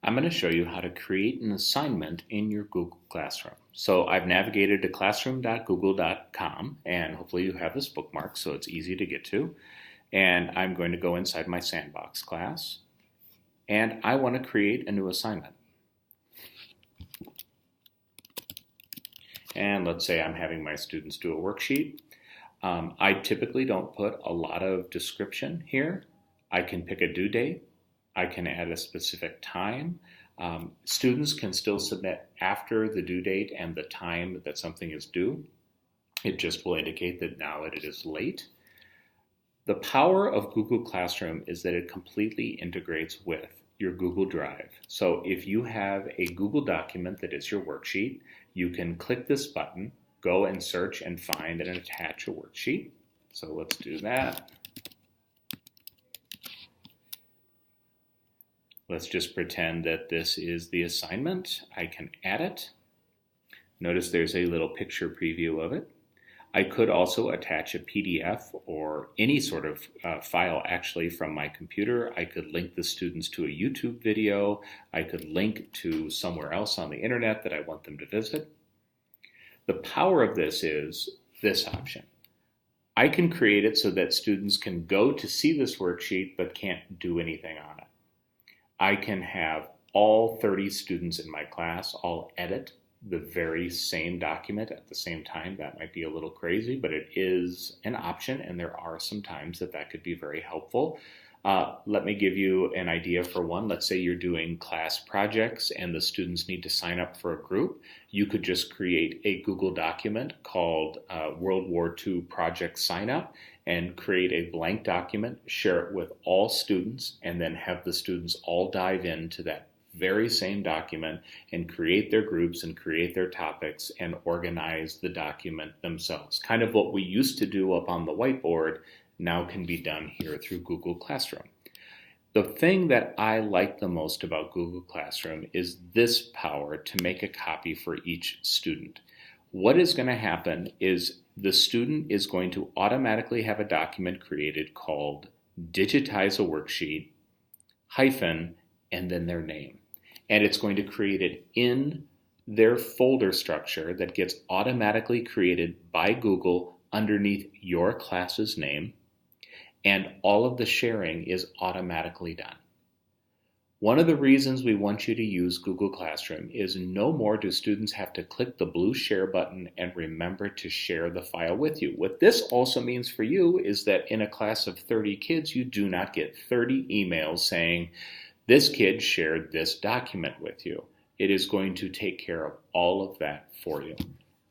I'm going to show you how to create an assignment in your Google Classroom. So I've navigated to classroom.google.com, and hopefully you have this bookmarked so it's easy to get to. And I'm going to go inside my sandbox class, and I want to create a new assignment. And let's say I'm having my students do a worksheet. I typically don't put a lot of description here. I can pick a due date. I can add a specific time. Students can still submit after the due date and the time that something is due. It just will indicate that now it is late. The power of Google Classroom is that it completely integrates with your Google Drive. So if you have a Google document that is your worksheet, you can click this button, go and search and find and attach a worksheet. So let's do that. Let's just pretend that this is the assignment. I can add it. Notice there's a little picture preview of it. I could also attach a PDF or any sort of file actually from my computer. I could link the students to a YouTube video. I could link to somewhere else on the internet that I want them to visit. The power of this is this option. I can create it so that students can go to see this worksheet but can't do anything on it. I can have all 30 students in my class all edit the very same document at the same time. That might be a little crazy, but it is an option, and there are some times that could be very helpful. Let me give you an idea for one. Let's say you're doing class projects and the students need to sign up for a group. You could just create a Google document called World War II Project Sign Up and create a blank document, share it with all students, and then have the students all dive into that very same document and create their groups and create their topics and organize the document themselves. Kind of what we used to do up on the whiteboard now can be done here through Google Classroom. The thing that I like the most about Google Classroom is this power to make a copy for each student. What is going to happen is the student is going to automatically have a document created called digitize a worksheet hyphen and then their name. And it's going to create it in their folder structure that gets automatically created by Google underneath your class's name. And all of the sharing is automatically done. One of the reasons we want you to use Google Classroom is no more do students have to click the blue share button and remember to share the file with you. What this also means for you is that in a class of 30 kids, you do not get 30 emails saying, this kid shared this document with you. It is going to take care of all of that for you.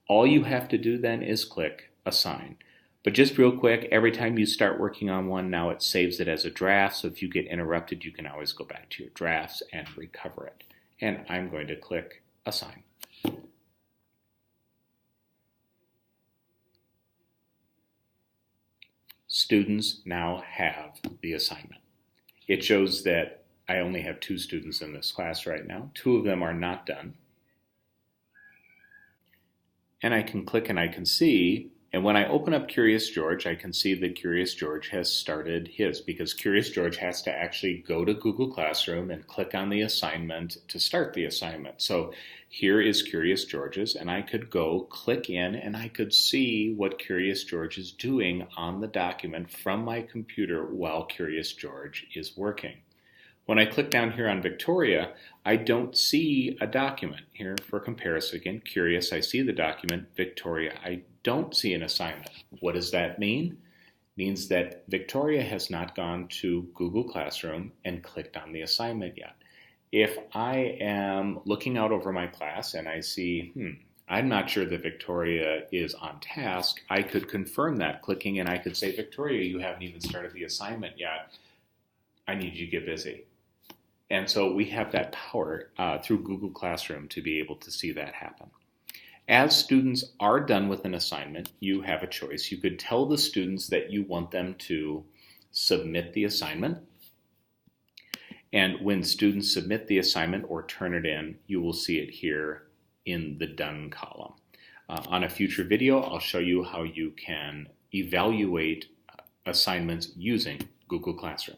All you have to do then is click Assign. But just real quick, every time you start working on one, now it saves it as a draft. So if you get interrupted, you can always go back to your drafts and recover it. And I'm going to click Assign. Students now have the assignment. It shows that I only have 2 students in this class right now. 2 of them are not done. And I can click and I can see, and when I open up Curious George, I can see that Curious George has started his, because Curious George has to actually go to Google Classroom and click on the assignment to start the assignment. So here is Curious George's, and I could go click in and I could see what Curious George is doing on the document from my computer while Curious George is working. When I click down here on Victoria, I don't see a document. Here for comparison again, Curious, I see the document. Victoria, I don't see an assignment. What does that mean? It means that Victoria has not gone to Google Classroom and clicked on the assignment yet. If I am looking out over my class and I see, I'm not sure that Victoria is on task, I could confirm that clicking and I could say, Victoria, you haven't even started the assignment yet. I need you to get busy. And so we have that power through Google Classroom to be able to see that happen. As students are done with an assignment, you have a choice. You could tell the students that you want them to submit the assignment. And when students submit the assignment or turn it in, you will see it here in the Done column. On a future video, I'll show you how you can evaluate assignments using Google Classroom.